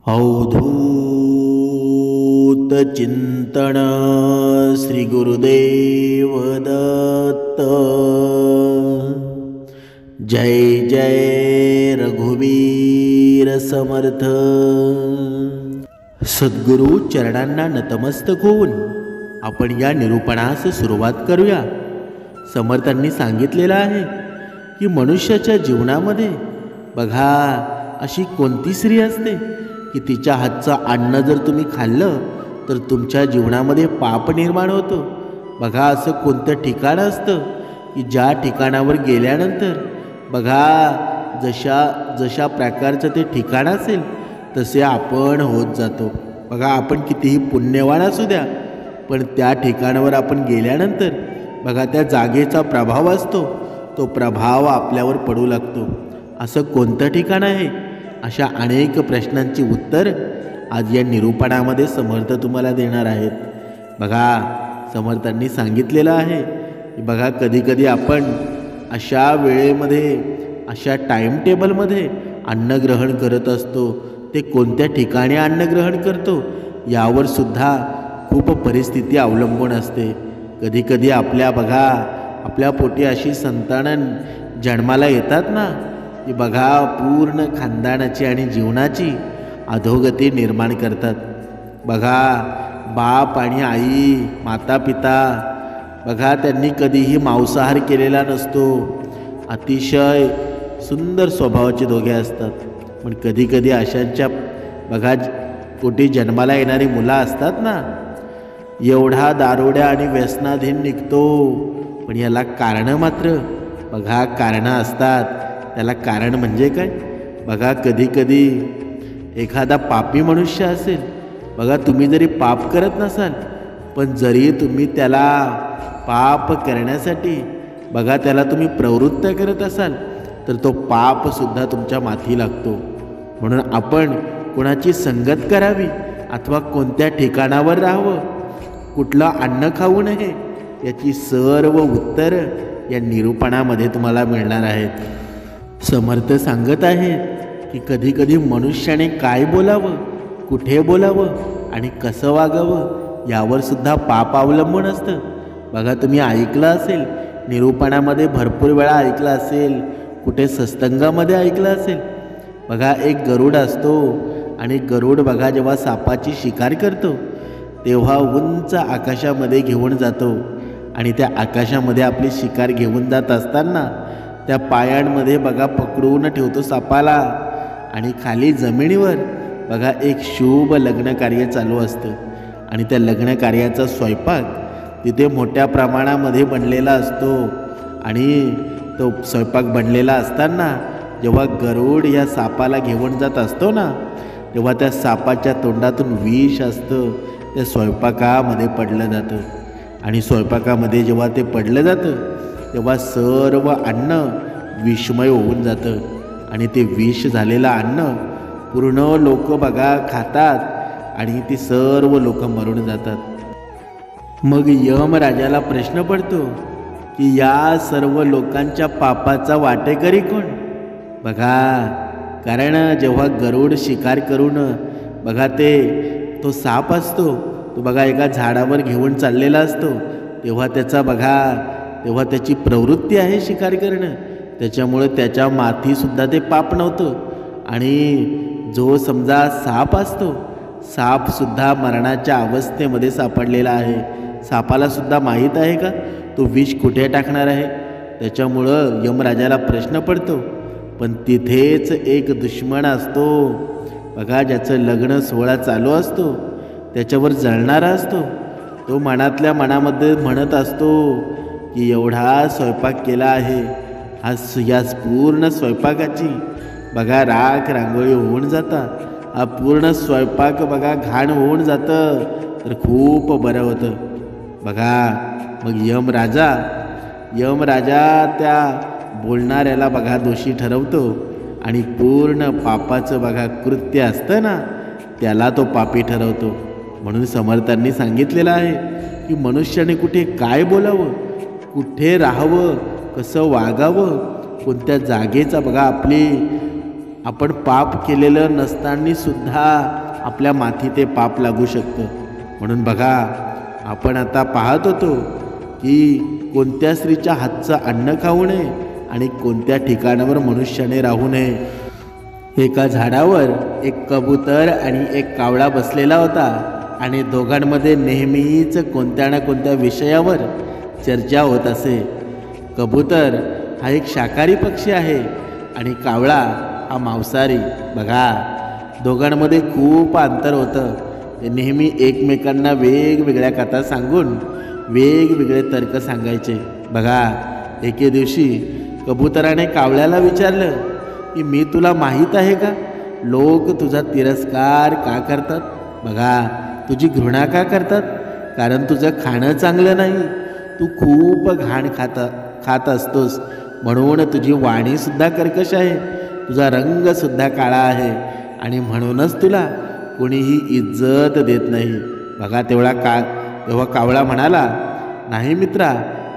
अवधूत चिंतन श्री गुरुदेव दत्त। जय जय रघुवीर समर्थ। सद्गुरु चरणांना नतमस्तक होऊन आपण या निरूपणास सुरुवात करूया। समर्थांनी सांगितलेलं आहे की मनुष्याच्या जीवनामध्ये बघा अशी कोणती स्त्री असते की तिच्या हातचं अन्न जर तुम्ही खाल्लं तर तुमच्या जीवनामध्ये पाप निर्माण होतं। बघा असं कोणतं ठिकाण असतं की ज्या ठिकाणावर गेल्यानंतर बघा जशा प्रकारचं ते ठिकाण असेल तसे आपण होत जातो। बघा आपण कितीही पुण्यवान असू द्या पण त्या ठिकाणावर आपण गेल्यानंतर बघा त्या जागेचा प्रभाव असतो, तो प्रभाव आपल्यावर पडू लागतो। असं कोणतं ठिकाण आहे? अशा अनेक प्रश्नांची उत्तर आज या निरूपणामध्ये समर्थ तुम्हाला देणार आहेत। बघा समर्थांनी सांगितलेलं आहे की बघा कधीकधी आपण अशा वेळेमध्ये अशा टाईम टेबलमध्ये अन्न ग्रहण करत असतो। ते कोणत्या ठिकाणी अन्न ग्रहण करतो यावर सुद्धा खूप परिस्थिती अवलंबून असते। कधीकधी आपल्या पोटी अशी संतान जन्माला येतात ना की बघा पूर्ण खानदानाची आणि जीवनाची अधोगती निर्माण करतात। बघा बाप आणि आई, माता पिता बघा त्यांनी कधीही मांसाहार केलेला नसतो। अतिशय सुंदर स्वभावाचे दोघे असतात, पण कधीकधी अशांच्या बघा पोटी जन्माला येणारी मुलं असतात ना, एवढा दारोड्या आणि व्यसनाधीन निघतो। पण याला कारणं मात्र बघा कारणं असतात। त्याला कारण म्हणजे काय? बघा कधीकधी एखादा पापी मनुष्य असेल, बघा तुम्ही जरी पाप करत नसाल पण जरी तुम्ही त्याला पाप करण्यासाठी बघा त्याला तुम्ही प्रवृत्त करत असाल तर तो पापसुद्धा तुमच्या माथी लागतो। म्हणून आपण कोणाची संगत करावी अथवा कोणत्या ठिकाणावर राहावं, कुठलं अन्न खाऊ नये याची सर्व उत्तरं या निरूपणामध्ये तुम्हाला मिळणार आहेत। समर्थ सांगत आहेत की कधीकधी मनुष्याने काय बोलावं, कुठे बोलावं आणि कसं वागावं यावर सुद्धा पाप अवलंबून असतं। बघा तुम्ही ऐकलं असेल, निरूपणामध्ये भरपूर वेळा ऐकलं असेल, कुठे सत्संगामध्ये ऐकलं असेल। बघा एक गरुड असतो आणि गरुड बघा जेव्हा सापाची शिकार करतो तेव्हा उंच आकाशामध्ये घेऊन जातो आणि त्या आकाशामध्ये आपली शिकार घेऊन जात असताना त्या पायांमध्ये बघा पकडून ठेवतो सापाला आणि खाली जमिनीवर बघा एक शुभ लग्न कार्य चालू असतं आणि त्या लग्न कार्याचा स्वयंपाक तिथे मोठ्या प्रमाणामध्ये बनलेला असतो। आणि तो स्वयंपाक बनलेला असताना जेव्हा गरुड या सापाला घेऊन जात असतो ना, तेव्हा त्या सापाच्या तोंडातून विष असतं त्या स्वयंपाकामध्ये पडलं जातं आणि स्वयंपाकामध्ये जेव्हा ते पडलं जातं तेव्हा सर्व अन्न विषमय होऊन जातं आणि ते विष झालेलं अन्न पूर्ण लोक बघा खातात आणि ती सर्व लोक मरून जातात। मग यमराजाला प्रश्न पडतो की या सर्व लोकांच्या पापाचा वाटेकरी कोण? बघा कारण जेव्हा गरुड शिकार करून बघा तो साप असतो तो बघा एका झाडावर घेऊन चाललेला असतो तेव्हा त्याची प्रवृत्ती आहे शिकार करणं, त्याच्यामुळे त्याच्या माथीसुद्धा ते पाप नव्हतं। आणि जो समजा साप असतो, सापसुद्धा मरणाच्या अवस्थेमध्ये सापडलेला आहे। सापाला सुद्धा माहीत आहे का तो विष कुठे टाकणार आहे, त्याच्यामुळं यमराजाला प्रश्न पडतो। पण तिथेच एक दुश्मन असतो बघा, ज्याचं लग्न सोहळा चालू असतो, त्याच्यावर जळणारा असतो। तो मनातल्या मनामध्ये म्हणत असतो की एवढा स्वयंपाक केला आहे, या पूर्ण स्वयंपाकाची बघा राख रांगोळी होऊन जाता, हा पूर्ण स्वयंपाक बघा घाण होऊन जातं तर खूप बरं होतं। बघा मग यमराजा त्या बोलणाऱ्याला बघा दोषी ठरवतो आणि पूर्ण पापाचं बघा कृत्य असतं ना त्याला तो पापी ठरवतो। म्हणून समर्थांनी सांगितलेलं आहे की मनुष्याने कुठे काय बोलावं, कुठे राहावं, कसं वागावं, कोणत्या जागेचा बघा आपली आपण पाप केलेलं नसताना सुद्धा आपल्या माथी ते पाप लागू शकतं. म्हणून बघा, आपण आता पाहत होतो की कोणत्या स्त्रीच्या हातचं अन्न खाऊ नये आणि कोणत्या ठिकाणावर मनुष्याने राहू नये. एका झाडावर एक कबूतर आणि एक कावळा बसलेला होता आणि दोघांमध्ये नेहमीच कोणत्या ना कोणत्या विषयावर चर्चा होत असे. कबूतर हा एक शाकाहारी पक्षी आहे आणि कावळा हा मांसाहारी. बघा, दोघांमध्ये खूप अंतर होतं. ते नेहमी एकमेकांना वेगवेगळ्या कथा सांगून वेगवेगळे तर्क सांगायचे. बघा, एके दिवशी कबुतराने कावळ्याला विचारलं की मी तुला माहीत आहे का, लोक तुझा तिरस्कार का करतात? बघा, तुझी घृणा का करतात? कारण तुझं खाणं चांगलं नाही, तू खूप घाण खात असतोस, म्हणून तुझी वाणीसुद्धा कर्कश आहे, तुझा रंगसुद्धा काळा आहे आणि म्हणूनच तुला कोणीही इज्जत देत नाही. बघा, तेव्हा कावळा म्हणाला, नाही मित्रा,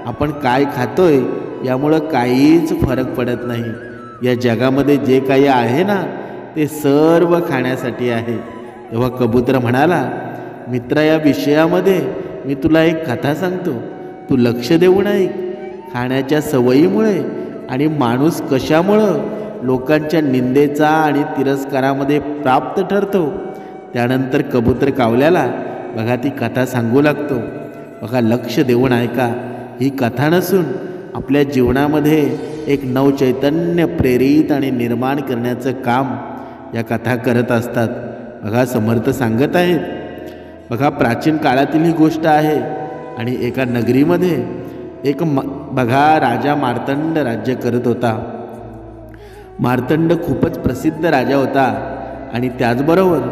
आपण काय खातोय यामुळं काहीच फरक पडत नाही. या जगामध्ये जे काही आहे ना, ते सर्व खाण्यासाठी आहे. तेव्हा कबूतर म्हणाला, मित्रा, या विषयामध्ये मी तुला एक कथा सांगतो, तू लक्ष देऊन ऐक. खाण्याच्या सवयीमुळे आणि माणूस कशामुळं लोकांच्या निंदेचा आणि तिरस्कारामध्ये प्राप्त ठरतो. त्यानंतर कबूतर कावल्याला बघा ती कथा सांगू लागतो. बघा, लक्ष देऊन ऐका. ही कथा नसून आपल्या जीवनामध्ये एक नवचैतन्य प्रेरित आणि निर्माण करण्याचं काम या कथा करत असतात. बघा, समर्थ सांगत आहेत. बघा, प्राचीन काळातील ही गोष्ट आहे आणि एका नगरीमध्ये बघा राजा मार्तंड राज्य करत होता. मार्तंड खूपच प्रसिद्ध राजा होता आणि त्याचबरोबर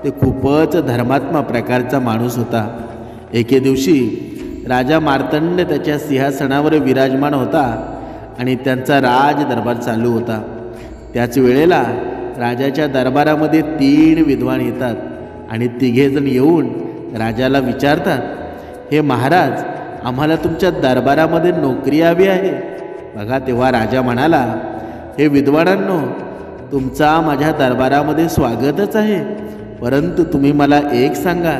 ते खूपच धर्मात्मा प्रकारचा माणूस होता. एके दिवशी राजा मार्तंड त्याच्या सिंहासनावर विराजमान होता आणि त्यांचा राज दरबार चालू होता. त्याच वेळेला राजाच्या दरबारामध्ये 3 विद्वान येतात आणि तिघेजण येऊन राजाला विचारतात, हे महाराज, आम्हाला तुमच्या दरबारामध्ये नोकरी हवी आहे. बघा, तेव्हा राजा म्हणाला, हे विद्वानांनो, तुमचा माझ्या दरबारामध्ये स्वागतच आहे, परंतु तुम्ही मला एक सांगा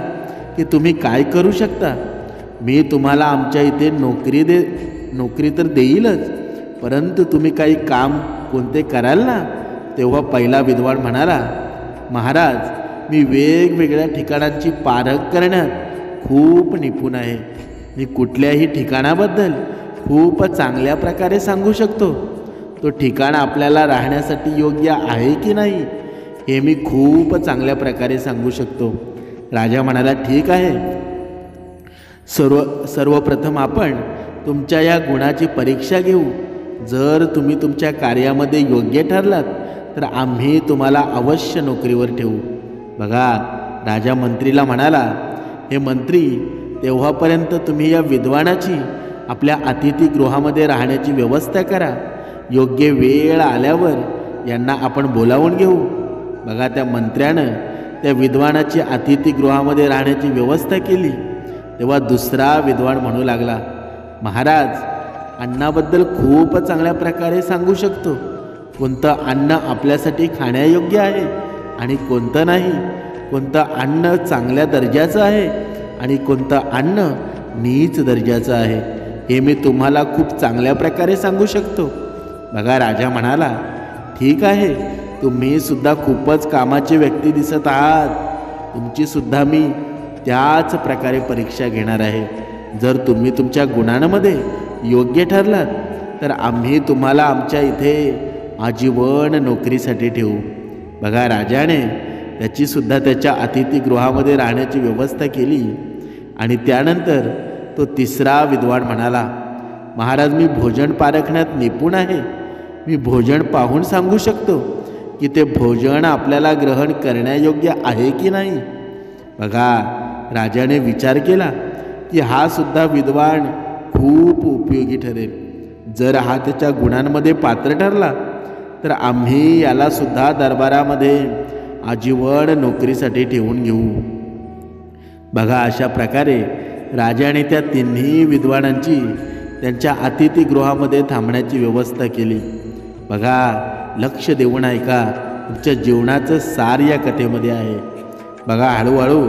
की तुम्ही काय करू शकता. मी तुम्हाला आमच्या इथे नोकरी तर देईलच, परंतु तुम्ही काही काम कोणते कराल ना? तेव्हा पहिला विद्वान म्हणाला, महाराज, मी वेगवेगळ्या ठिकाणांची पारख करण्यात खूप निपुण आहे. मी कुठल्याही ठिकाणाबद्दल खूप चांगल्या प्रकारे सांगू शकतो. तो ठिकाण आपल्याला राहण्यासाठी योग्य आहे की नाही हे मी खूप चांगल्या प्रकारे सांगू शकतो. राजा म्हणाला, ठीक आहे, सर्वप्रथम आपण तुमच्या या गुणाची परीक्षा घेऊ. जर तुम्ही तुमच्या कार्यामध्ये योग्य ठरलात तर आम्ही तुम्हाला अवश्य नोकरीवर ठेवू. बघा, राजा मंत्रीला म्हणाला, हे मंत्री, तेव्हापर्यंत तुम्ही या विद्वानाची आपल्या अतिथीगृहामध्ये राहण्याची व्यवस्था करा. योग्य वेळ आल्यावर यांना आपण बोलावून घेऊ. बघा, त्या मंत्र्यानं त्या विद्वानाची अतिथीगृहामध्ये राहण्याची व्यवस्था केली. तेव्हा दुसरा विद्वान म्हणू लागला, महाराज, अन्नाबद्दल खूप चांगल्या प्रकारे सांगू शकतो. कोणतं अन्न आपल्यासाठी खाण्यायोग्य आहे आणि कोणतं नाही, कोणतं अन्न चांगल्या दर्जाचं आहे आणि कोणतं अन्न नीच दर्जाचं आहे हे मी तुम्हाला खूप चांगल्या प्रकारे सांगू शकतो. बघा, राजा म्हणाला, ठीक आहे, तुम्ही सुद्धा खूपच कामाची व्यक्ती दिसत आहात. तुमची सुद्धा मी त्याच प्रकारे परीक्षा घेणार आहे. जर तुम्ही तुमच्या गुणांमध्ये योग्य ठरलात तर आम्ही तुम्हाला आमच्या इथे आजीवन नोकरीसाठी ठेवू. बघा, राजाने त्याचीसुद्धा त्याच्या अतिथीगृहामध्ये राहण्याची व्यवस्था केली आणि त्यानंतर तो तिसरा विद्वान म्हणाला, महाराज, मी भोजन पारखण्यात निपुण आहे. मी भोजन पाहून सांगू शकतो की ते भोजन आपल्याला ग्रहण करण्यायोग्य आहे की नाही. बघा, राजाने विचार केला की हा सुद्धा विद्वान खूप उपयोगी ठरेल. जर हा त्याच्या गुणांमध्ये पात्र ठरला तर आम्ही याला सुद्धा दरबारामध्ये आजीवन नोकरीसाठी ठेवून घेऊ. बघा, अशा प्रकारे राजाने त्या 3ही विद्वानांची त्यांच्या अतिथीगृहामध्ये थांबण्याची व्यवस्था केली. बघा, लक्ष देऊन ऐका. तुमच्या जीवनाचं सार या कथेमध्ये आहे. बघा, हळूहळू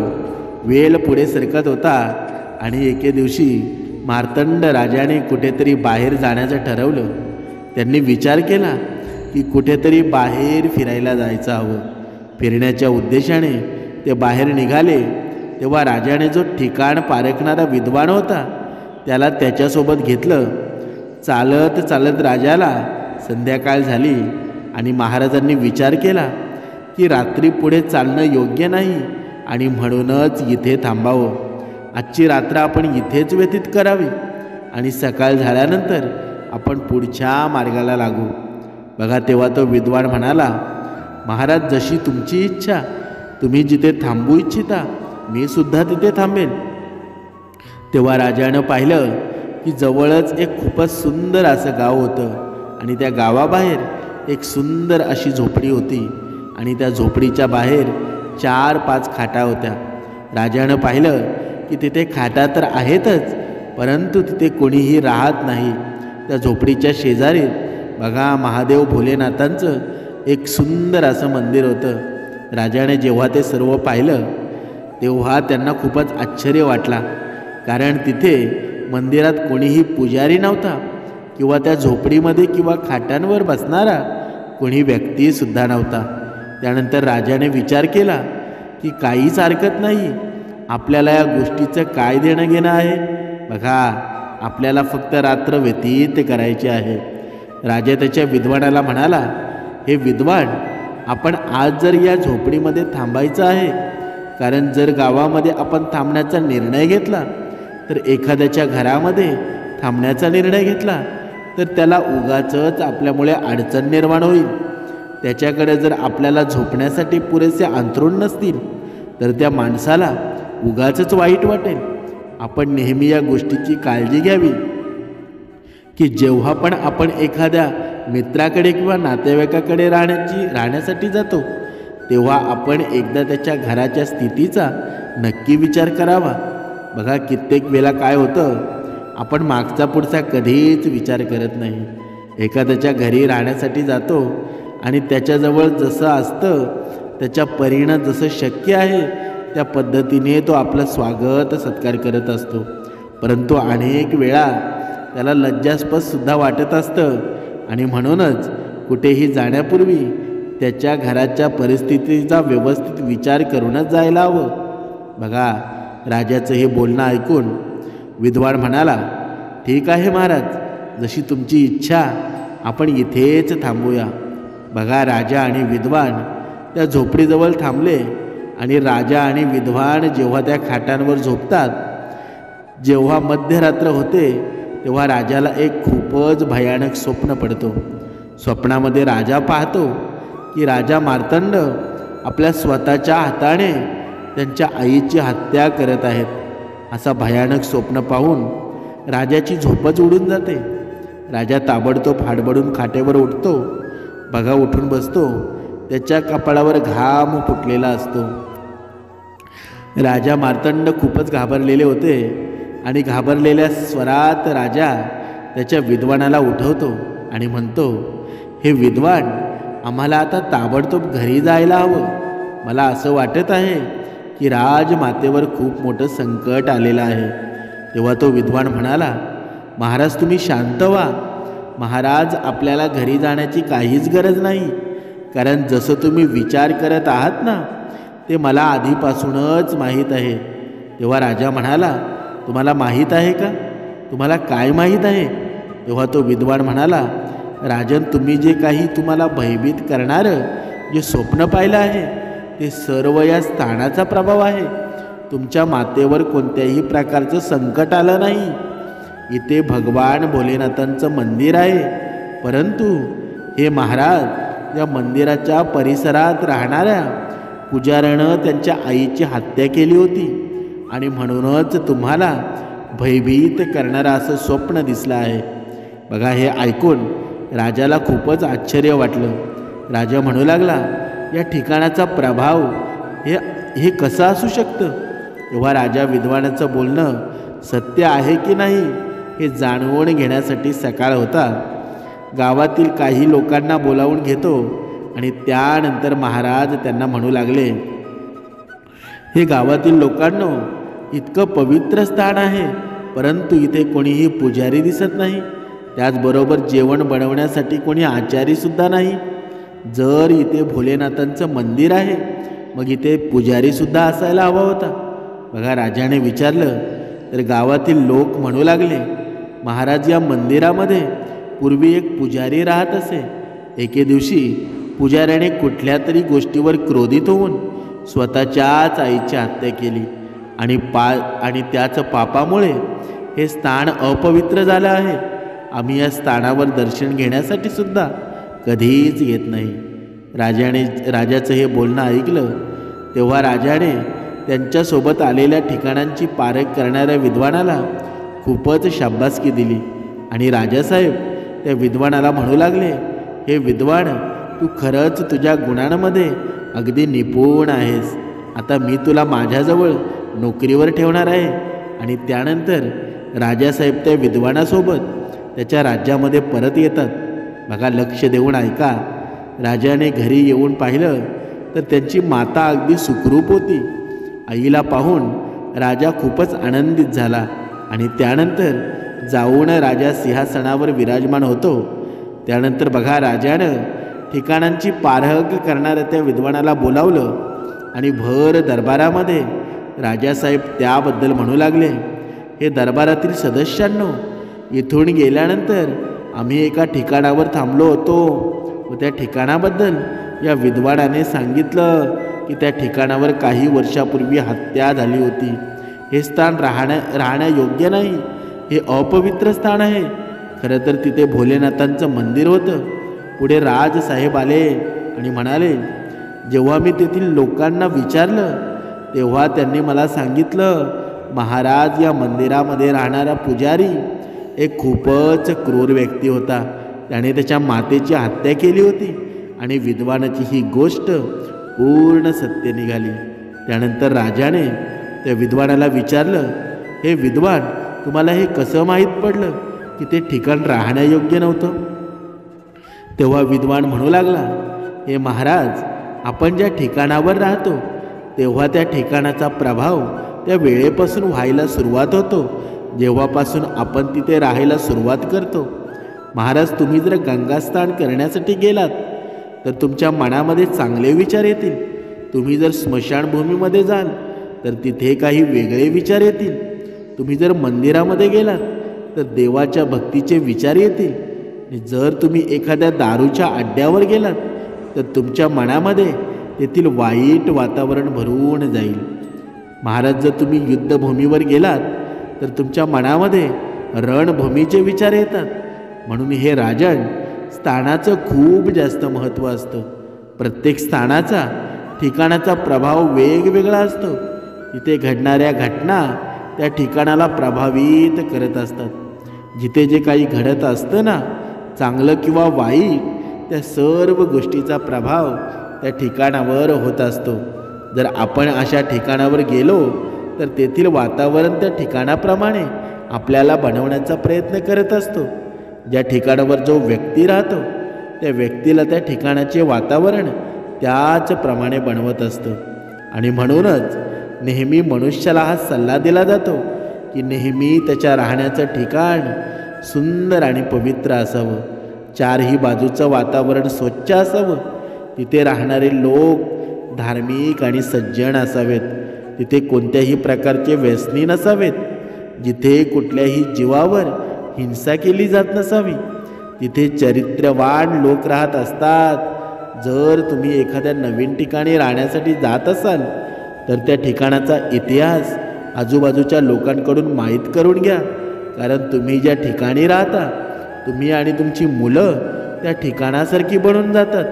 वेळ पुढे सरकत होता आणि एके दिवशी मार्तंड राजाने कुठेतरी बाहेर जाण्याचं ठरवलं. त्यांनी विचार केला की कुठेतरी बाहेर फिरायला जायचं हवं. फिरण्याच्या उद्देशाने ते बाहेर निघाले तेव्हा राजाने जो ठिकाण पारखणारा विद्वान होता त्याला त्याच्यासोबत घेतलं. चालत चालत राजाला संध्याकाळ झाली आणि महाराजांनी विचार केला की रात्री पुढे चालणं योग्य नाही आणि म्हणूनच इथे थांबावं. आजची रात्र आपण इथेच व्यतीत करावी आणि सकाळ झाल्यानंतर आपण पुढच्या मार्गाला लागू. बघा, तेव्हा तो विद्वान म्हणाला, महाराज, जशी तुमची इच्छा, तुम्ही जिथे थांबू इच्छिता मी सुद्धा तिथे थांबेन. तेव्हा राजानं पाहिलं की जवळच एक खूपच सुंदर असं गाव होतं आणि त्या गावाबाहेर एक सुंदर अशी झोपडी होती आणि त्या झोपडीच्या बाहेर 4-5 खाटा होत्या. राजानं पाहिलं की तिथे खाटा तर आहेतच, परंतु तिथे कोणीही राहत नाही. त्या झोपडीच्या शेजारी बघा महादेव भोलेनाथांचं एक सुंदर असं मंदिर होतं. राजाने जेव्हा ते सर्व पाहिलं तेव्हा त्यांना खूपच आश्चर्य वाटला, कारण तिथे मंदिरात कोणीही पुजारी नव्हता किंवा त्या झोपडीमध्ये किंवा खाटांवर बसणारा कोणी व्यक्तीसुद्धा नव्हता. त्यानंतर राजाने विचार केला की काहीच हरकत नाही, आपल्याला या गोष्टीचं काय देणं घेणं आहे. बघा, आपल्याला फक्त रात्र व्यतीत करायची आहे. राजा त्याच्या विद्वानाला म्हणाला, हे विद्वान, आपण आज जर या झोपडीमध्ये थांबायचं आहे, कारण जर गावामध्ये आपण थांबण्याचा निर्णय घेतला तर एखाद्याच्या घरामध्ये थांबण्याचा निर्णय घेतला तर त्याला उगाचच आपल्यामुळे अडचण निर्माण होईल. त्याच्याकडे जर आपल्याला झोपण्यासाठी पुरेसे अंथरूण नसतील तर त्या माणसाला उगाचच वाईट वाटेल. आपण नेहमी या गोष्टीची काळजी घ्यावी की जेव्हा पण आपण एखाद्या मित्राकडे किंवा नातेवाईकाकडे राहण्यासाठी जातो तेव्हा आपण एकदा त्याच्या घराच्या स्थितीचा नक्की विचार करावा. बघा, कित्येक वेळा काय होतं, आपण मागचा पुढचा कधीच विचार करत नाही. एखाद्याच्या घरी राहण्यासाठी जातो आणि त्याच्याजवळ जसं असतं त्याच्या परीनं जसं शक्य आहे त्या पद्धतीने तो आपलं स्वागत सत्कार करत असतो, परंतु अनेक वेळा त्याला लज्जास्पदसुद्धा वाटत असतं आणि म्हणूनच कुठेही जाण्यापूर्वी त्याच्या घराच्या परिस्थितीचा व्यवस्थित विचार करूनच जायला हवं. बघा, राजाचं हे बोलणं ऐकून विद्वान म्हणाला, ठीक आहे महाराज, जशी तुमची इच्छा, आपण इथेच थांबूया. बघा, राजा आणि विद्वान त्या झोपडीजवळ थांबले आणि राजा आणि विद्वान जेव्हा त्या खाटांवर झोपतात, जेव्हा मध्यरात्र होते तेव्हा राजाला एक खूपच भयानक स्वप्न पडतो. स्वप्नामध्ये राजा पाहतो की राजा मार्तंड आपल्या स्वतःच्या हाताने त्यांच्या आईची हत्या करत आहेत. असा भयानक स्वप्न पाहून राजाची झोपच उडून जाते. राजा ताबडतोब हाडबडून खाटेवर उठतो. बघा, उठून बसतो. त्याच्या कपाळावर घाम फुटलेला असतो. राजा मार्तंड खूपच घाबरलेले होते आणि घाबरलेल्या स्वरात राजा त्याच्या विद्वानाला उठवतो आणि म्हणतो, हे विद्वान, आम्हाला आता ताबडतोब घरी जायला हवं. मला असं वाटत आहे की राजमातेवर खूप मोठं संकट आलेलं आहे. तेव्हा तो विद्वान म्हणाला, महाराज, तुम्ही शांत व्हा. महाराज, आपल्याला घरी जाण्याची काहीच गरज नाही, कारण जसं तुम्ही विचार करत आहात ना ते मला आधीपासूनच माहीत आहे. तेव्हा राजा म्हणाला, तुम्हाला माहीत आहे का? तुम्हाला काय माहीत आहे? तेव्हा तो विद्वान म्हणाला, राजन, तुम्ही जे काही तुम्हाला भयभीत करणारं जे स्वप्न पाहिलं आहे ते सर्व या स्थानाचा प्रभाव आहे. तुमच्या मातेवर कोणत्याही प्रकारचं संकट आलं नाही. इथे भगवान भोलेनाथांचं मंदिर आहे, परंतु हे महाराज, या मंदिराच्या परिसरात राहणाऱ्या पुजाऱ्यानं त्यांच्या आईची हत्या केली होती आणि म्हणूनच तुम्हाला भयभीत करणारं असं स्वप्न दिसलं आहे. बघा, हे ऐकून राजाला खूपच आश्चर्य वाटलं. राजा म्हणू लागला, या ठिकाणाचा प्रभाव हे कसं असू शकतं? तेव्हा राजा विद्वानाचं बोलणं सत्य आहे की नाही हे जाणवून घेण्यासाठी सकाळ होता. गावातील काही लोकांना बोलावून घेतो आणि त्यानंतर महाराज त्यांना म्हणू लागले, हे गावातील लोकांनो, इतकं पवित्र स्थान आहे, परंतु इथे कोणीही पुजारी दिसत नाही. त्याचबरोबर जेवण बनवण्यासाठी कोणी आचारीसुद्धा नाही. जर इथे भोलेनाथांचं मंदिर आहे, मग इथे पुजारीसुद्धा असायला हवा होता. बघा, राजाने विचारलं तर गावातील लोक म्हणू लागले, महाराज, या मंदिरामध्ये पूर्वी एक पुजारी राहत असे. एके दिवशी पुजाऱ्याने कुठल्या तरी गोष्टीवर क्रोधित होऊन स्वतःच्याच आईची हत्या केली आणि त्याच पापामुळे हे स्थान अपवित्र झालं आहे. आम्ही या स्थानावर दर्शन घेण्यासाठी सुद्धा कधीच येत नाही. राजाचं हे बोलणं ऐकलं तेव्हा राजाने त्यांच्यासोबत आलेल्या ठिकाणांची पारख करणाऱ्या विद्वानाला खूपच शाबासकी दिली आणि राजासाहेब त्या विद्वानाला म्हणू लागले, हे विद्वान, तू खरंच तुझ्या गुणांमध्ये अगदी निपुण आहेस. आता मी तुला माझ्याजवळ नोकरीवर ठेवणार आहे. आणि त्यानंतर राजासाहेब त्या विद्वानासोबत त्याच्या राज्यामध्ये परत येतात. बघा, लक्ष देऊन ऐका. राजाने घरी येऊन पाहिलं तर त्यांची माता अगदी सुखरूप होती. आईला पाहून राजा खूपच आनंदित झाला आणि त्यानंतर जाऊन राजा सिंहासनावर विराजमान होतो. त्यानंतर बघा, राजानं ठिकाणांची पारख करणाऱ्या त्या विद्वानाला बोलावलं आणि भर दरबारामध्ये राजासाहेब त्याबद्दल म्हणू लागले, हे दरबारातील सदस्यांनो, इथून गेल्यानंतर आम्ही एका ठिकाणावर थांबलो होतो व त्या ठिकाणाबद्दल या विद्वानाने सांगितलं की त्या ठिकाणावर काही वर्षापूर्वी हत्या झाली होती. हे स्थान राहण्यायोग्य नाही, हे अपवित्र स्थान आहे. खरं तर तिथे भोलेनाथांचं मंदिर होतं. पुढे राजसाहेब आले आणि म्हणाले, जेव्हा मी तेथील लोकांना विचारलं तेव्हा त्यांनी मला सांगितलं, महाराज, या मंदिरामध्ये राहणारा पुजारी एक खूपच क्रूर व्यक्ती होता. त्याने त्याच्या मातेची हत्या केली होती आणि विद्वानाची ही गोष्ट पूर्ण सत्य निघाली. त्यानंतर राजाने त्या विद्वानाला विचारलं, हे विद्वान, तुम्हाला हे कसं माहीत पडलं की ते ठिकाण राहण्यायोग्य नव्हतं? तेव्हा विद्वान म्हणू लागला, हे महाराज, आपण ज्या ठिकाणावर राहतो तेव्हा त्या ठिकाणाचा प्रभाव त्या वेळेपासून व्हायला सुरुवात होतो जेव्हापासून आपण तिथे राहायला सुरुवात करतो. महाराज, तुम्ही जर गंगास्नान करण्यासाठी गेलात तर तुमच्या मनामध्ये चांगले विचार येतील. तुम्ही जर स्मशानभूमीमध्ये जाल तर तिथे काही वेगळे विचार येतील. तुम्ही जर मंदिरामध्ये गेलात तर देवाच्या भक्तीचे विचार येतील. आणि जर तुम्ही एखाद्या दारूच्या अड्ड्यावर गेलात तर तुमच्या मनामध्ये तेथील वाईट वातावरण भरून जाईल. महाराज, जर तुम्ही युद्धभूमीवर गेलात तर तुमच्या मनामध्ये रणभूमीचे विचार येतात. म्हणून हे राजन, स्थानाचं खूप जास्त महत्त्व असतं. प्रत्येक स्थानाचा, ठिकाणाचा प्रभाव वेगवेगळा असतो. तिथे घडणाऱ्या घटना त्या ठिकाणाला प्रभावित करत असतात. जिथे जे काही घडत असतं ना, चांगलं किंवा वाईट, त्या सर्व गोष्टीचा प्रभाव त्या ठिकाणावर होत असतो. जर आपण अशा ठिकाणावर गेलो तर तेथील वातावरण त्या ठिकाणाप्रमाणे आपल्याला बनवण्याचा प्रयत्न करत असतो. ज्या ठिकाणावर जो व्यक्ती राहतो त्या व्यक्तीला त्या ठिकाणाचे वातावरण त्याचप्रमाणे बनवत असतं. आणि म्हणूनच नेहमी मनुष्याला हा सल्ला दिला जातो की नेहमी त्याच्या राहण्याचं ठिकाण सुंदर आणि पवित्र असावं. चारही बाजूचं वातावरण स्वच्छ असावं. तिथे राहणारे लोक धार्मिक आणि सज्जन असावेत. तिथे कोणत्याही प्रकारचे व्यसनी नसावेत. जिथे कुठल्याही जीवावर हिंसा केली जात नसावी. तिथे चरित्रवान लोक राहत असतात. जर तुम्ही एखाद्या नवीन ठिकाणी राहण्यासाठी जात असाल तर त्या ठिकाणाचा इतिहास आजूबाजूच्या लोकांकडून माहीत करून घ्या. कारण तुम्ही ज्या ठिकाणी राहता, तुम्ही आणि तुमची मुलं त्या ठिकाणासारखी बनून जातात.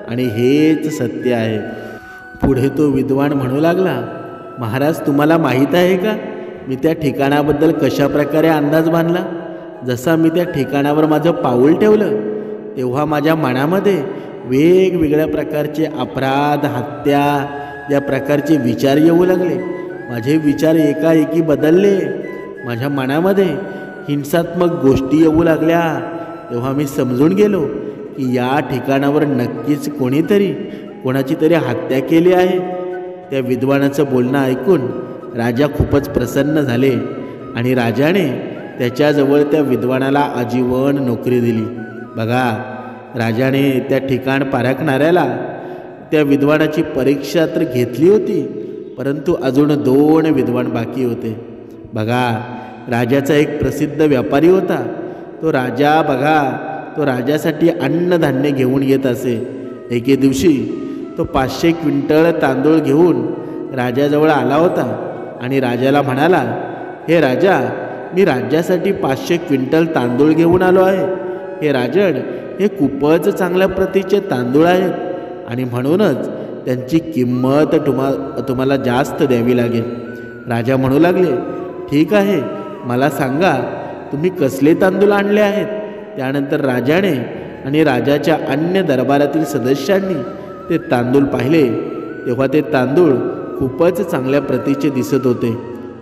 आणि हेच सत्य आहे. पुढे तो विद्वान म्हणू लागला, महाराज, तुम्हाला माहीत आहे का मी त्या ठिकाणाबद्दल कशा प्रकारे अंदाज बांधला? जसा मी त्या ठिकाणावर माझं पाऊल ठेवलं तेव्हा माझ्या मनामध्ये वेगवेगळ्या प्रकारचे अपराध, हत्या या प्रकारचे विचार येऊ लागले. माझे विचार एकाएकी बदलले. माझ्या मनामध्ये हिंसात्मक गोष्टी येऊ लागल्या. तेव्हा मी समजून गेलो की या ठिकाणावर नक्कीच कोणीतरी कोणाची तरी हत्या केली आहे. त्या विद्वानाचं बोलणं ऐकून राजा खूपच प्रसन्न झाले आणि राजाने त्याच्याजवळ त्या विद्वानाला आजीवन नोकरी दिली. बघा, राजाने त्या ठिकाण पारखणाऱ्याला त्या विद्वानाची परीक्षा तर घेतली होती, परंतु अजून 2 विद्वान बाकी होते. बघा, राजाचा एक प्रसिद्ध व्यापारी होता. तो राजासाठी अन्नधान्य घेऊन येत असे. एके दिवशी तो 500 क्विंटल तांदूळ घेऊन राजाजवळ आला होता आणि राजाला म्हणाला, हे राजा, मी राज्यासाठी 500 क्विंटल तांदूळ घेऊन आलो आहे. हे राजन, हे खूपच चांगल्या प्रतीचे तांदूळ आहेत आणि म्हणूनच त्यांची किंमत तुम्हाला जास्त द्यावी लागेल. राजा म्हणू लागले, ठीक आहे, मला सांगा तुम्ही कसले तांदूळ आणले आहेत. त्यानंतर राजाने आणि राजाच्या अन्य दरबारातील सदस्यांनी ते तांदूळ पाहिले. तेव्हा ते तांदूळ खूपच चांगल्या प्रतीचे दिसत होते,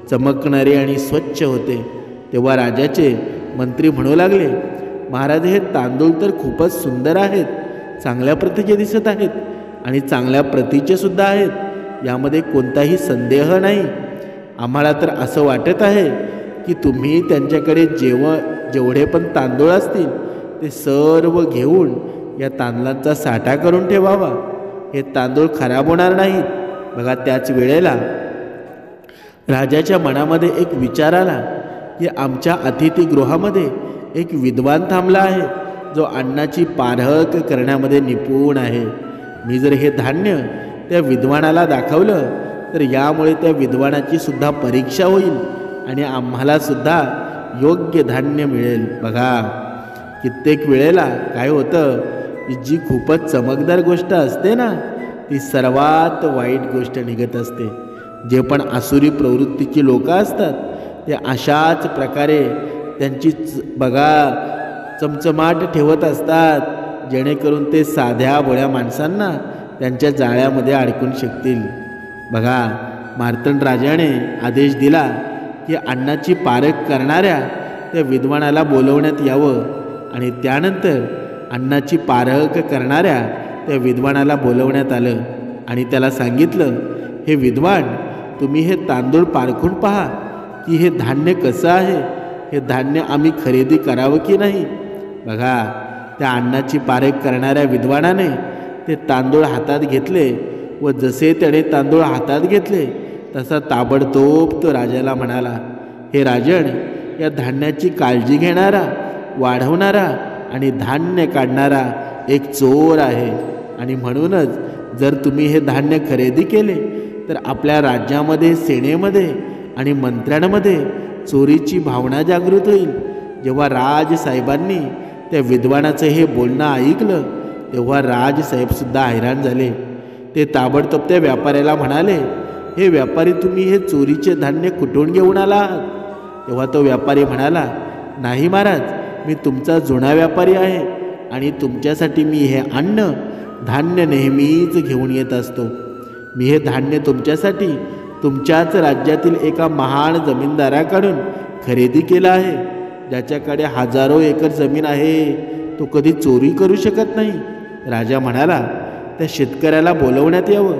चमकणारे आणि स्वच्छ होते. तेव्हा राजाचे मंत्री म्हणू लागले, महाराज, हे तांदूळ तर खूपच सुंदर आहेत, चांगल्या प्रतीचे दिसत आहेत आणि चांगल्या प्रतीचे सुद्धा आहेत, यामध्ये कोणताही संदेह नाही. आम्हाला तर असं वाटत आहे की तुम्ही त्यांच्याकडे जेवढे पण तांदूळ असतील ते सर्व घेऊन या तांदळांचा साठा करून ठेवावा. हे तांदूळ खराब होणार नाहीत. बघा, त्याच वेळेला राजाच्या मनामध्ये एक विचार आला की आमच्या अतिथीगृहामध्ये एक विद्वान थांबला आहे जो अन्नाची पारख करण्यामध्ये निपुण आहे. मी जर हे धान्य त्या विद्वानाला दाखवलं तर यामुळे त्या विद्वानाची सुद्धा परीक्षा होईल आणि आम्हाला सुद्धा योग्य धान्य मिळेल. बघा, कित्येक वेळेला काय होतं की जी खूपच चमकदार गोष्ट असते ना, ती सर्वात वाईट गोष्ट निघत असते. जे पण आसुरी प्रवृत्तीची लोक असतात ते अशाच प्रकारे त्यांची चमचमाट ठेवत असतात, जेणेकरून ते साध्या भोळ्या माणसांना त्यांच्या जाळ्यामध्ये अडकून शकतील. बघा, मार्तंड राजाने आदेश दिला की अन्नाची पारख करणाऱ्या त्या विद्वानाला बोलवण्यात यावं आणि त्यानंतर अन्नाची पारख करणाऱ्या त्या विद्वानाला बोलवण्यात आलं आणि त्याला सांगितलं, हे विद्वान, तुम्ही हे तांदूळ पारखून पहा की हे धान्य कसं आहे, हे धान्य आम्ही खरेदी करावं की नाही. बघा, त्या अन्नाची पारख करणाऱ्या विद्वानाने ते तांदूळ हातात घेतले व जसे त्याने तांदूळ हातात घेतले तसा ताबडतोब तो राजाला म्हणाला, हे राजन, या धान्याची काळजी घेणारा, वाढवणारा आणि धान्य काढणारा एक चोर आहे आणि म्हणूनच जर तुम्ही हे धान्य खरेदी केले तर आपल्या राज्यामध्ये, सेनेमध्ये आणि मंत्र्यांमध्ये चोरीची भावना जागृत होईल. जेव्हा राजसाहेबांनी त्या विद्वानाचं हे बोलणं ऐकलं तेव्हा राजसाहेबसुद्धा हैराण झाले. ते ताबडतोब त्या व्यापाऱ्याला म्हणाले, हे व्यापारी, तुम्ही हे चोरीचे धान्य कुठून घेऊन आला आहात. तेव्हा तो व्यापारी म्हणाला, नाही महाराज, मी तुमचा जुना व्यापारी आहे आणि तुमच्यासाठी मी हे धान्य नेहमीच घेऊन येत असतो. मी हे धान्य तुमच्यासाठी तुमच्याच राज्यातील एका महान जमीनदाराकडून खरेदी केलं आहे, ज्याच्याकडे हजारो एकर जमीन आहे. तो कधी चोरी करू शकत नाही. राजा म्हणाला, त्या शेतकऱ्याला बोलवण्यात यावं.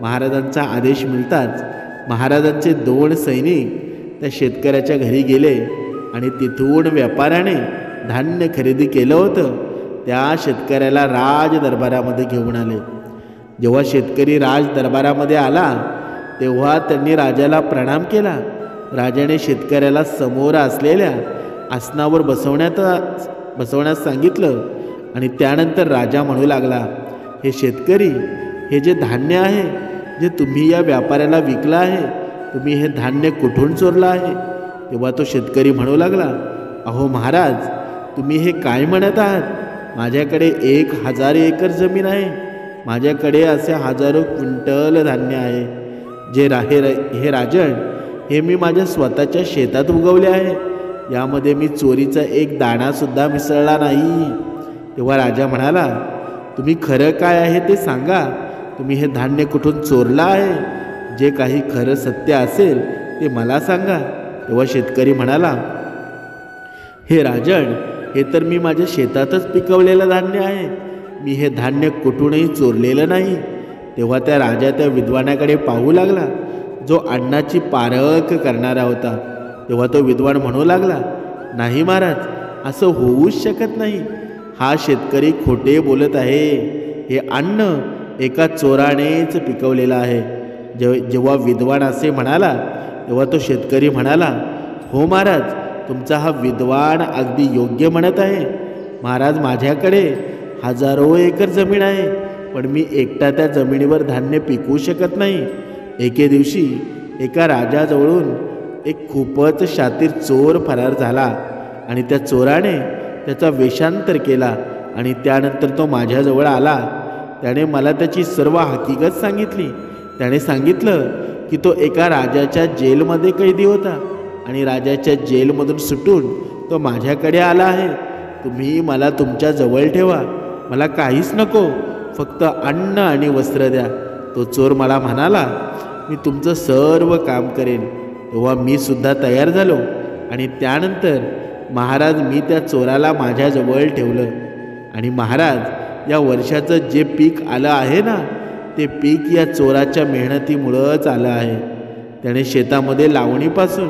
महाराजांचा आदेश मिळताच महाराजांचे 2 सैनिक त्या शेतकऱ्याच्या घरी गेले आणि तिथून व्यापाऱ्याने धान्य खरेदी केलं होतं त्या शेतकऱ्याला राज दरबारामध्ये घेऊन आले. जेव्हा शेतकरी राज दरबारामध्ये आला तेव्हा त्यांनी राजाला प्रणाम केला. राजाने शेतकऱ्याला समोर असलेल्या आसनावर बसवण्यास सांगितलं आणि त्यानंतर राजा म्हणू लागला, हे शेतकरी, हे जे धान्य आहे जे तुम्ही या व्यापाऱ्याला विकलं आहे, तुम्ही हे धान्य कुठून चोरलं आहे. तेव्हा तो शेतकरी म्हणू लागला, अहो महाराज, तुम्ही हे काय म्हणत आहात. माझ्याकडे 1000 एकर जमीन आहे. माझ्याकडे असे हजारो क्विंटल धान्य आहे. हे राजन, हे मी माझ्या स्वतःच्या शेतात उगवले आहे. यामध्ये मी चोरीचा एक दाणासुद्धा मिसळला नाही. तेव्हा राजा म्हणाला, तुम्ही खरं काय आहे ते सांगा. तुम्ही हे धान्य कुठून चोरलं आहे. जे काही खरं सत्य असेल ते मला सांगा. तेव्हा शेतकरी म्हणाला, हे राजन, हे तर मी माझ्या शेतातच पिकवलेलं धान्य आहे, मी हे धान्य कुठूनही चोरलेलं नाही. तेव्हा त्या राजा त्या विद्वानाकडे पाहू लागला, जो अन्नाची पारख करणारा होता. तेव्हा तो विद्वान म्हणू लागला, नाही महाराज, असं होऊच शकत नाही. हा शेतकरी खोटे बोलत आहे. हे अन्न एका चोरानेच पिकवलेलं आहे. जेव्हा विद्वान असे म्हणाला, तेव्हा तो शेतकरी म्हणाला, हो महाराज, तुमचा हा विद्वान अगदी योग्य म्हणत आहे. महाराज, माझ्याकडे हजारो एकर जमीन आहे, पण मी एकटा त्या जमिनीवर धान्य पिकवू शकत नाही. एके दिवशी एका राजाजवळून एक खूपच शातीर चोर फरार झाला आणि त्या चोराने त्याचा वेषांतर केला आणि त्यानंतर तो माझ्याजवळ आला. त्याने मला त्याची सर्व हकीकत सांगितली. त्याने सांगितलं की तो एका राजाच्या जेलमध्ये कैदी होता आणि राजाच्या जेलमधून सुटून तो माझ्याकडे आला आहे. तुम्ही मला तुमच्या जवळ ठेवा, मला काहीच नको, फक्त अन्न आणि वस्त्र द्या. तो चोर मला म्हणाला, मी तुमचं सर्व काम करेन. तेव्हा मी सुद्धा तयार झालो आणि त्यानंतर महाराज, मी त्या चोराला माझ्याजवळ ठेवलं. आणि महाराज, या वर्षाचं जे पीक आलं आहे ना, ते पीक या चोराच्या मेहनतीमुळंच आलं आहे. त्याने शेतामध्ये लावणीपासून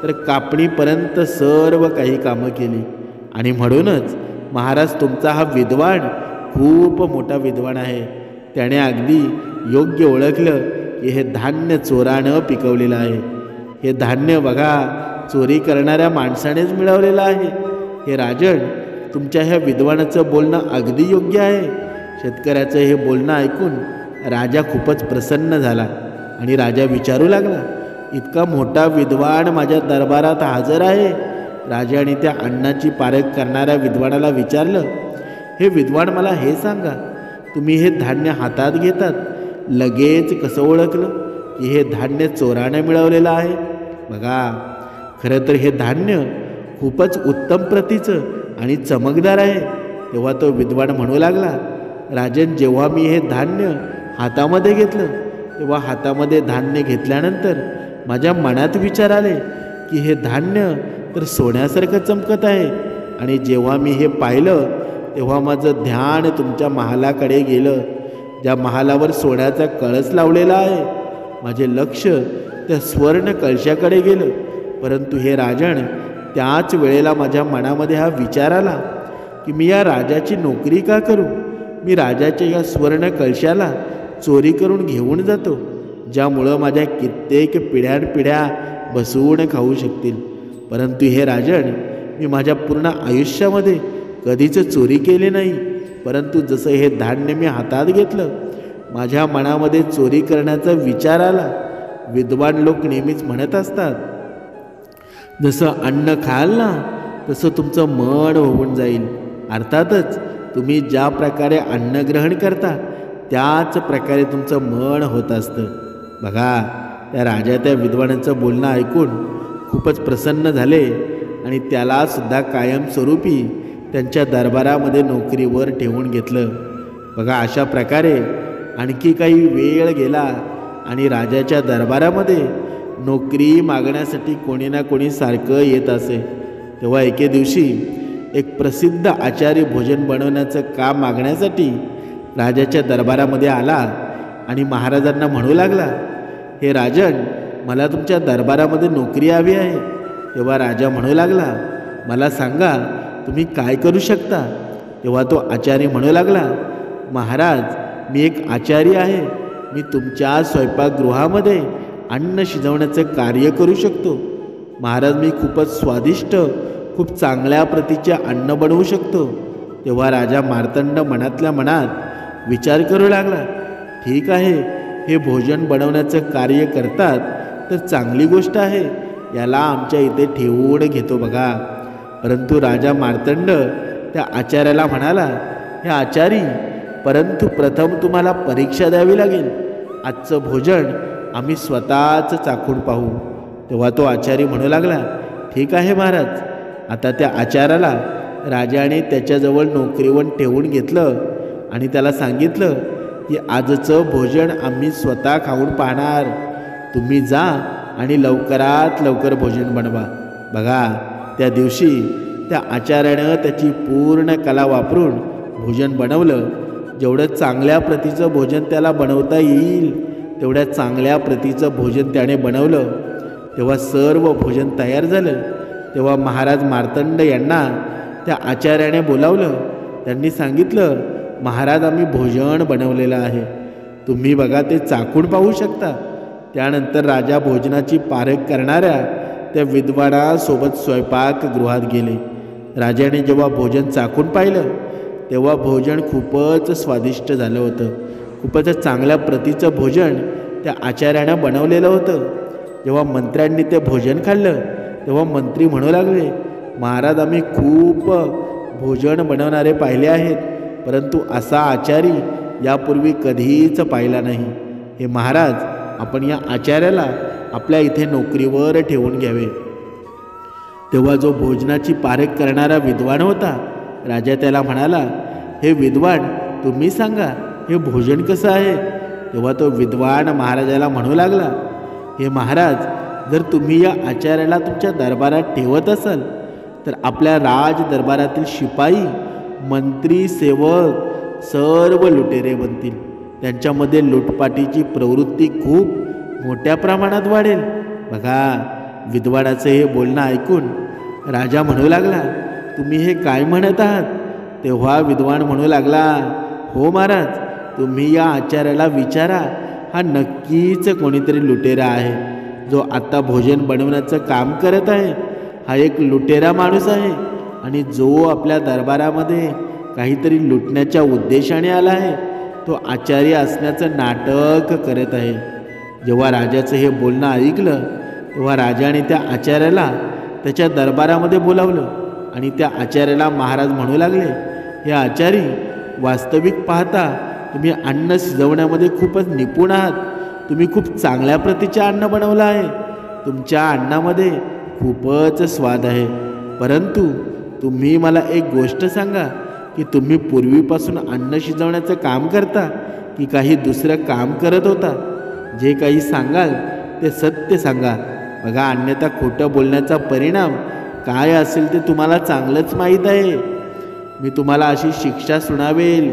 तर कापणीपर्यंत सर्व काही कामं केली. आणि म्हणूनच महाराज, तुमचा हा विद्वान खूप मोठा विद्वान आहे. त्याने अगदी योग्य ओळखलं की हे धान्य चोरानं पिकवलेलं आहे. हे धान्य बघा, चोरी करणाऱ्या माणसानेच मिळवलेलं आहे. हे राजन, तुमच्या ह्या विद्वानाचं बोलणं अगदी योग्य आहे. शेतकऱ्याचं हे बोलणं ऐकून राजा खूपच प्रसन्न झाला आणि राजा विचारू लागला, इतका मोठा विद्वान माझ्या दरबारात हजर आहे. राजाने त्या अन्नाची पारख करणाऱ्या विद्वानाला विचारलं, हे विद्वान, मला हे सांगा, तुम्ही हे धान्य हातात घेतात लगेच कसं ओळखलं की हे धान्य चोराने मिळवलेलं आहे? बघा, खरं तर हे धान्य खूपच उत्तम प्रतीचं आणि चमकदार आहे. तेव्हा तो विद्वान म्हणू लागला, राजन, जेव्हा मी हे धान्य हातामध्ये घेतलं, तेव्हा हातामध्ये धान्य घेतल्यानंतर माझ्या मनात विचार आले की हे धान्य तर सोन्यासारखं चमकत आहे. आणि जेव्हा मी हे पाहिलं, तेव्हा माझं ध्यान तुमच्या महालाकडे गेलं, ज्या महालावर सोन्याचा कळस लावलेला आहे. माझे लक्ष त्या स्वर्ण कळशाकडे गेलं. परंतु हे राजन, त्याच वेळेला माझ्या मनामध्ये हा विचार आला की मी या राजाची नोकरी का करू? मी राजाच्या या स्वर्ण कळशाला चोरी करून घेऊन जातो, ज्यामुळं माझ्या कित्येक पिढ्यानपिढ्या बसवून खाऊ शकतील. परंतु हे राजन, मी माझ्या पूर्ण आयुष्यामध्ये कधीच चोरी केली नाही. परंतु जसं हे धान्य मी हातात घेतलं, माझ्या मनामध्ये चोरी करण्याचा विचार आला. विद्वान लोक नेहमीच म्हणत असतात, जसं अन्न खाल ना, तसं तुमचं मन होऊन जाईल. अर्थातच तुम्ही ज्या प्रकारे अन्न ग्रहण करता, त्याच प्रकारे तुमचं मन होत असतं. बघा, त्या राजा त्या विद्वानाचं बोलणं ऐकून खूपच प्रसन्न झाले आणि त्यालासुद्धा कायमस्वरूपी त्यांच्या दरबारामध्ये नोकरीवर ठेवून घेतलं. बघा, अशा प्रकारे आणखी काही वेळ गेला आणि राजाच्या दरबारामध्ये नोकरी मागण्यासाठी कोणी ना कोणी सारखं येत असे. तेव्हा एके दिवशी एक प्रसिद्ध आचारी भोजन बनवण्याचं काम मागण्यासाठी राजाच्या दरबारामध्ये आला आणि महाराजांना म्हणू लागला, हे राजन, मला तुमच्या दरबारामध्ये नोकरी हवी आहे. तेव्हा राजा म्हणू लागला, मला सांगा, तुम्ही काय करू शकता? तेव्हा तो आचारी म्हणू लागला, महाराज, मी एक आचारी आहे. मी तुमच्या स्वयंपाकगृहामध्ये अन्न शिजवण्याचं कार्य करू शकतो. महाराज, मी खूपच स्वादिष्ट, खूप चांगल्या प्रतीचे अन्न बनवू शकतो. तेव्हा राजा मार्तंड मनातल्या मनात विचार करू लागला, ठीक आहे, हे भोजन बनवण्याचं कार्य करतात तर चांगली गोष्ट आहे, याला आमच्या इथे ठेवून घेतो बघा. परंतु राजा मार्तंड त्या आचार्याला म्हणाला, हे आचारी, परंतु प्रथम तुम्हाला परीक्षा द्यावी लागेल. आजचं भोजन आम्ही स्वतःच चाखून पाहू. तेव्हा तो आचारी म्हणू लागला, ठीक आहे महाराज. आता त्या आचार्याला राजाने त्याच्याजवळ नोकरीवर ठेवून घेतलं आणि त्याला सांगितलं की आजचं भोजन आम्ही स्वतः खाऊन पाहणार. तुम्ही जा आणि लवकरात लवकर भोजन बनवा. बघा, त्या दिवशी त्या आचार्यानं त्याची पूर्ण कला वापरून भोजन बनवलं. जेवढं चांगल्या प्रतीचं भोजन त्याला बनवता येईल तेवढ्या चांगल्या प्रतीचं भोजन त्याने बनवलं. तेव्हा सर्व भोजन तयार झालं. तेव्हा महाराज मार्तंड यांना त्या आचार्याने बोलावलं. त्यांनी सांगितलं, महाराज आम्ही भोजन बनवलेलं आहे, तुम्ही बघा ते चाखून पाहू शकता. त्यानंतर राजा भोजनाची पारख करणाऱ्या त्या विद्वानासोबत स्वयंपाकगृहात गेले. राजाने जेव्हा भोजन चाखून पाहिलं तेव्हा भोजन खूपच स्वादिष्ट झालं होतं. खूपच चांगल्या प्रतीचं भोजन त्या आचार्यानं बनवलेलं होतं. जेव्हा मंत्र्यांनी ते भोजन खाल्लं तेव्हा मंत्री म्हणू लागले, महाराज आम्ही खूप भोजन बनवणारे पाहिले आहेत, परंतु असा आचारी यापूर्वी कधीच पाहिला नाही. हे महाराज, आपण या आचार्याला आपल्या इथे नोकरीवर ठेवून घ्यावे. तेव्हा जो भोजनाची पारख करणारा विद्वान होता, राजा त्याला म्हणाला, हे विद्वान तुम्ही सांगा हे भोजन कसं आहे. तेव्हा तो विद्वान महाराजाला म्हणू लागला, हे महाराज, जर तुम्ही या आचार्याला तुमच्या दरबारात ठेवत असाल तर आपल्या राज दरबारातील शिपाई, मंत्री, सेवक सर्व लुटेरे बनतील. त्यांच्यामध्ये लुटपाटीची प्रवृत्ती खूप मोठ्या प्रमाणात वाढेल. बघा, विद्वानाचे हे बोलणं ऐकून राजा म्हणू लागला, तुम्ही हे काय म्हणत आहात. तेव्हा विद्वान म्हणू लागला, हो महाराज, तुम्ही या आचार्याला विचारा, हा नक्कीच कोणीतरी लुटेरा आहे. जो आत्ता भोजन बनवण्याचं काम करत आहे हा एक लुटेरा माणूस आहे आणि जो आपल्या दरबारामध्ये काहीतरी लुटण्याच्या उद्देशाने आला आहे तो आचार्य असण्याचं नाटक करत आहे. जेव्हा राजाचं हे बोलणं ऐकलं तेव्हा राजाने त्या आचार्याला त्याच्या दरबारामध्ये बोलावलं आणि त्या आचार्याला महाराज म्हणू लागले, हे आचारी, वास्तविक पाहता तुम्ही अन्न शिजवण्यामध्ये खूपच निपुण आहात. तुम्ही खूप चांगल्या प्रतीचे अन्न बनवलं आहे. तुमच्या अन्नामध्ये खूपच स्वाद आहे. परंतु तुम्ही मला एक गोष्ट सांगा की तुम्ही पूर्वीपासून अन्न शिजवण्याचं काम करता की काही दुसरं काम करत होता. जे काही सांगाल ते सत्य सांगा. बघा, अन्यथा खोटं बोलण्याचा परिणाम काय असेल ते तुम्हाला चांगलंच माहीत आहे. मी तुम्हाला अशी शिक्षा सुनावेल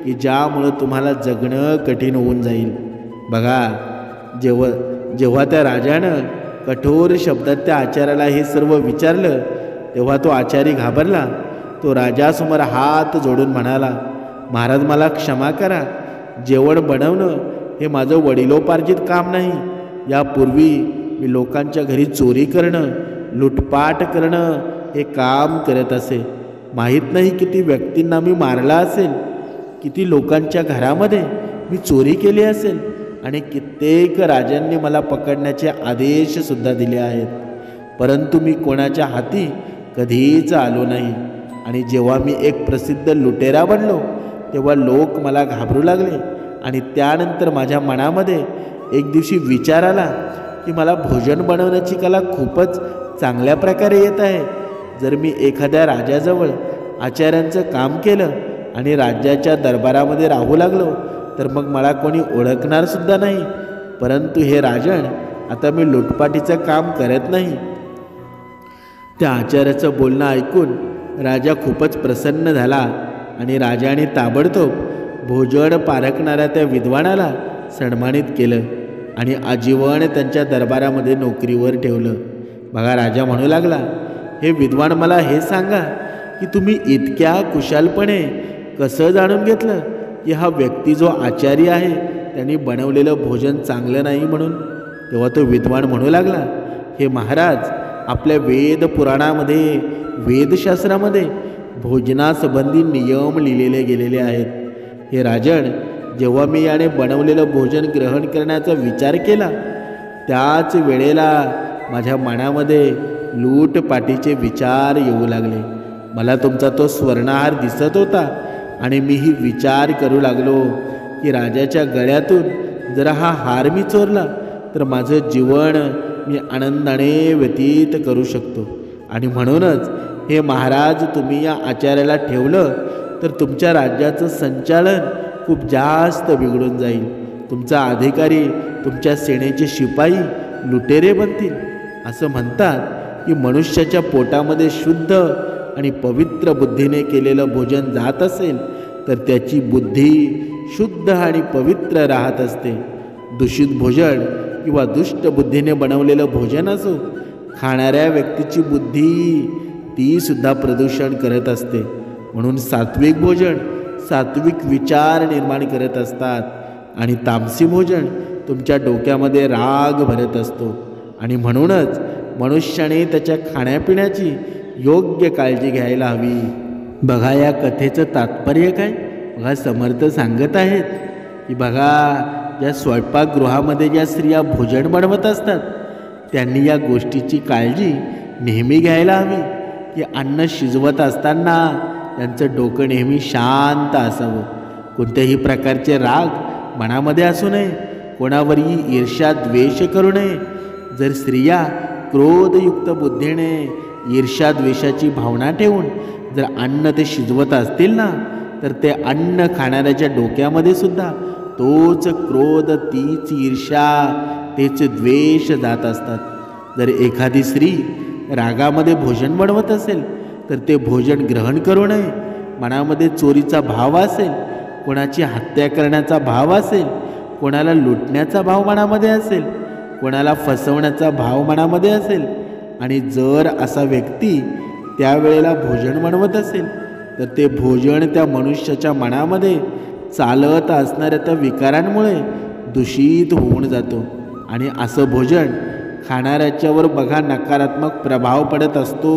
की ज्यामुळं तुम्हाला जगणं कठीण होऊन जाईल. बघा, जेव्हा त्या राजानं कठोर शब्दात त्या आचार्याला हे सर्व विचारलं तेव्हा तो आचारी घाबरला. तो राजासमोर हात जोडून म्हणाला, महाराज मला क्षमा करा. जेवण बनवणं हे माझं वडिलोपार्जित काम नाही. यापूर्वी मी लोकांच्या घरी चोरी करणं, लुटपाट करणं हे काम करत असे. माहीत नाही किती व्यक्तींना मी मारला असेल, किती लोकांच्या घरामध्ये मी चोरी केली असेल आणि कित्येक राजांनी मला पकडण्याचे आदेशसुद्धा दिले आहेत. परंतु मी कोणाच्या हाती कधीच आलो नाही. आणि जेव्हा मी एक प्रसिद्ध लुटेरा बनलो तेव्हा लोक मला घाबरू लागले आणि त्यानंतर माझ्या मनामध्ये एक दिवशी विचार आला की मला भोजन बनवण्याची कला खूपच चांगल्या प्रकारे येत आहे. जर मी एखाद्या राजाजवळ आचार्यांचं काम केलं आणि राज्याच्या दरबारामध्ये राहू लागलो तर मग मला कोणी ओळखणारसुद्धा नाही. परंतु हे राजन, आता मी लुटपाटीचं काम करत नाही. त्या आचार्याचं बोलणं ऐकून राजा खूपच प्रसन्न झाला आणि राजाने ताबडतोब भोजन पारखणाऱ्या त्या विद्वानाला सन्मानित केलं आणि आजीवन त्यांच्या दरबारामध्ये नोकरीवर ठेवलं. बघा, राजा म्हणू लागला, हे विद्वान, मला हे सांगा की तुम्ही इतक्या कुशलपणे कसं जाणून घेतलं की हा व्यक्ती जो आचार्य आहे त्यांनी बनवलेलं भोजन चांगलं नाही म्हणून. तेव्हा तो विद्वान म्हणू लागला, हे महाराज, आपल्या वेद पुराणामध्ये, वेदशास्त्रामध्ये भोजनासंबंधी नियम लिहिलेले गेलेले आहेत. हे राजन, जेव्हा मी याने बनवलेलं भोजन ग्रहण करण्याचा विचार केला त्याच वेळेला माझ्या मनामध्ये लूटपाटीचे विचार येऊ लागले. मला तुमचा तो स्वर्णहार दिसत होता आणि मीही विचार करू लागलो की राजाच्या गळ्यातून जरा हा हार मी चोरला तर माझं जीवन मी आनंदाने व्यतीत करू शकतो. आणि म्हणूनच हे महाराज, तुम्ही या आचार्याला ठेवलं तर तुमच्या राज्याचं संचालन खूप जास्त बिघडून जाईल. तुमचा अधिकारी, तुमच्या सेनेचे शिपाई लुटेरे बनतील. असं म्हणतात की मनुष्याच्या पोटामध्ये शुद्ध आणि पवित्र बुद्धीने केलेलं भोजन जात असेल तर त्याची बुद्धी शुद्ध आणि पवित्र राहत असते. दूषित भोजन किंवा दुष्ट बुद्धीने बनवलेलं भोजन असो, खाणाऱ्या व्यक्तीची बुद्धी ती सुद्धा प्रदूषण करत असते. म्हणून सात्विक भोजन सात्विक विचार निर्माण करत असतात आणि तामसी भोजन तुमच्या डोक्यामध्ये राग भरत असतो. आणि म्हणूनच मनुष्याने त्याच्या खाण्यापिण्याची योग्य काळजी घ्यायला हवी. बघा या कथेचं तात्पर्य काय. बघा समर्थ सांगत आहेत की बघा ज्या स्वयंपाकगृहामध्ये ज्या स्त्रिया भोजन बनवत असतात त्यांनी या गोष्टीची काळजी नेहमी घ्यायला हवी की अन्न शिजवत असताना त्यांचं डोकं नेहमी शांत असावं. कोणत्याही प्रकारचे राग मनामध्ये असू नये, कोणावरही ईर्ष्या द्वेष करू नये. जर स्त्रिया क्रोधयुक्त बुद्धीने ईर्ष्या द्वेषाची भावना ठेवून जर अन्न ते शिजवत असतील ना तर ते अन्न खाणाऱ्याच्या डोक्यामध्ये सुद्धा तोच क्रोध, तीच ईर्ष्या, तेच द्वेष जात असतात. जर एखादी स्त्री रागामध्ये भोजन बनवत असेल तर ते भोजन ग्रहण करू नये. मनामध्ये चोरीचा भाव असेल, कोणाची हत्या करण्याचा भाव असेल, कोणाला लुटण्याचा भाव मनामध्ये असेल, कोणाला फसवण्याचा भाव मनामध्ये असेल आणि जर असा व्यक्ती त्यावेळेला भोजन बनवत असेल तर ते भोजन त्या मनुष्याच्या मनामध्ये चालत असणाऱ्या त्या विकारांमुळे दूषित होऊन जातो. आणि असं भोजन खाणाऱ्याच्यावर बघा नकारात्मक प्रभाव पडत असतो.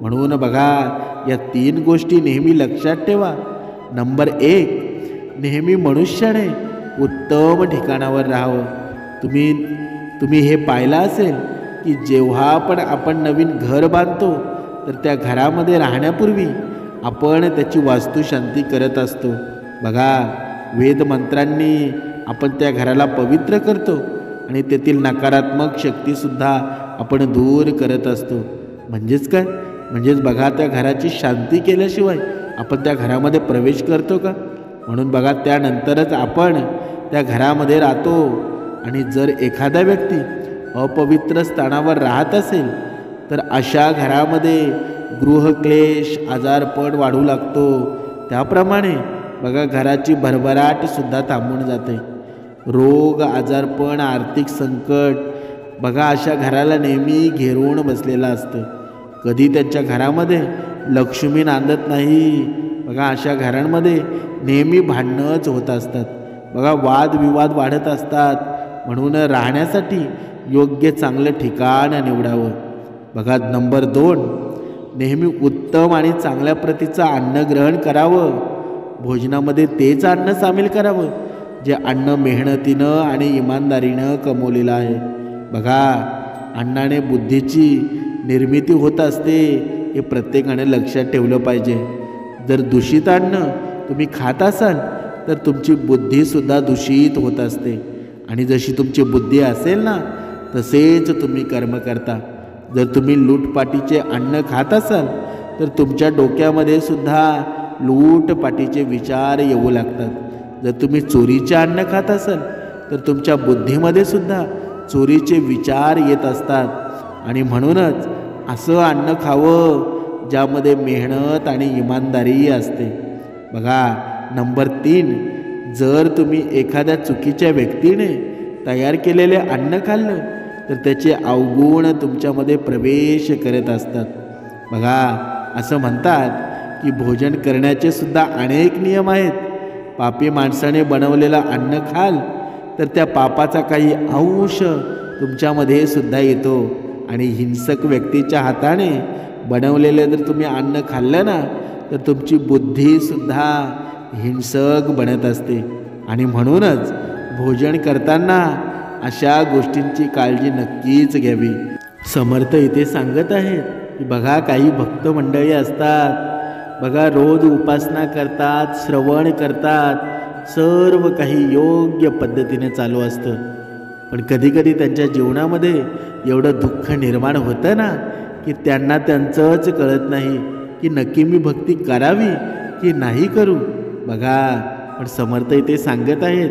म्हणून बघा या 3 गोष्टी नेहमी लक्षात ठेवा. नंबर 1, नेहमी मनुष्याने उत्तम ठिकाणावर राहावं. तुम्ही हे पाहिलं असेल की जेव्हा पण आपण नवीन घर बांधतो तर त्या घरामध्ये राहण्यापूर्वी आपण त्याची वास्तुशांती करत असतो. बघा वेद मंत्रांनी आपण त्या घराला पवित्र करतो आणि तेथील नकारात्मक शक्तीसुद्धा आपण दूर करत असतो. म्हणजेच काय, म्हणजेच बघा त्या घराची शांती केल्याशिवाय आपण त्या घरामध्ये प्रवेश करतो का. म्हणून बघा त्यानंतरच आपण त्या घरामध्ये राहतो. आणि जर एखादा व्यक्ती अपवित्र स्थानावर राहत असेल तर अशा घरामध्ये गृहक्लेश, आजारपण वाढू लागतो. त्याप्रमाणे बघा घराची भरभराट सुद्धा थांबून जाते. रोग, आजारपण, आर्थिक संकट बघा अशा घराला नेहमी घेरून बसलेलं असतं. कधी त्यांच्या घरामध्ये लक्ष्मी नांदत नाही. बघा अशा घरांमध्ये नेहमी भांडणंच होत असतात. बघा वादविवाद वाढत असतात. म्हणून राहण्यासाठी योग्य चांगलं ठिकाण निवडावं. बघा नंबर 2, नेहमी उत्तम आणि चांगल्या प्रतीचं अन्न ग्रहण करावं. भोजनामध्ये तेच अन्न सामील करावं जे अन्न मेहनतीनं आणि इमानदारीनं कमवलेलं आहे. बघा अन्नाने बुद्धीची निर्मिती होत असते, हे प्रत्येकाने लक्षात ठेवलं पाहिजे. जर दूषित अन्न तुम्ही खात असाल तर तुमची बुद्धीसुद्धा दूषित होत असते. आणि जशी तुमची बुद्धी असेल ना तसेच तुम्ही कर्म करता. जर तुम्ही लूटपाटीचे अन्न खात असाल तर तुमच्या डोक्यामध्ये सुद्धा लूटपाटीचे विचार येऊ लागतात. जर तुम्ही चोरीचे अन्न खात असाल तर तुमच्या बुद्धीमध्ये सुद्धा चोरीचे विचार येत असतात. आणि म्हणूनच असं अन्न खावं ज्यामध्ये मेहनत आणि इमानदारी असते. बघा नंबर 3, जर तुम्ही एखाद्या चुकीच्या व्यक्तीने तयार केलेले अन्न खाल्लं तर त्याचे अवगुण तुमच्यामध्ये प्रवेश करत असतात. बघा असं म्हणतात की भोजन करण्याचे सुद्धा अनेक नियम आहेत. पापी माणसाने बनवलेलं अन्न खाल तर त्या पापाचा काही अंश तुमच्यामध्ये सुद्धा येतो. आणि हिंसक व्यक्तीच्या हाताने बनवलेले जर तुम्ही अन्न खाल्लं ना तर तुमची बुद्धीसुद्धा हिंसक बनत असते. आणि म्हणूनच भोजन करताना अशा गोष्टींची काळजी नक्कीच घ्यावी. समर्थ इथे सांगत आहेत की बघा काही भक्त मंडळी असतात. बघा रोज उपासना करतात, श्रवण करतात, सर्व काही योग्य पद्धतीने चालू असतं. पण कधीकधी त्यांच्या जीवनामध्ये एवढं दुःख निर्माण होतं ना की त्यांना त्यांचंच कळत नाही की नक्की मी भक्ती करावी की नाही करू. बघा पण समर्थ इथे सांगत आहेत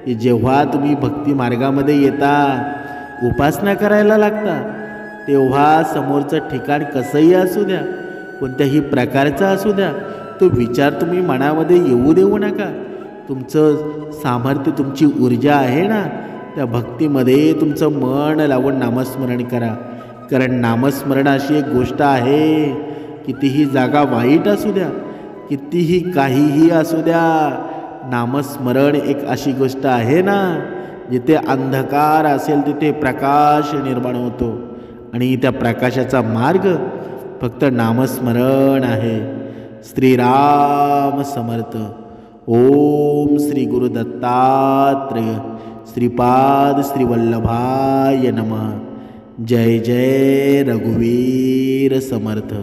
की जेव्हा तुम्ही भक्ती मार्गामध्ये येता, उपासना करायला लागता, तेव्हा समोरचं ठिकाण कसंही असू द्या, कोणत्याही प्रकारचा असू द्या, तो विचार तुम्ही मनामध्ये येऊ देऊ नका. तुमचं सामर्थ्य, तुमची ऊर्जा आहे ना, त्या भक्तीमध्ये तुमचं मन लावून नामस्मरण करा. कारण नामस्मरण अशी एक गोष्ट आहे, कितीही जागा वाईट असू द्या, कितीही काहीही असू द्या, नामस्मरण एक अशी गोष्ट आहे ना, जिथे अंधकार असेल तिथे प्रकाश निर्माण होतो. आणि त्या प्रकाशाचा मार्ग फक्त नामस्मरण आहे. श्रीराम समर्थ. ओम श्री गुरु दत्तात्रेय श्रीपाद श्री वल्लभाय नमः. जय जय रघुवीर समर्थ.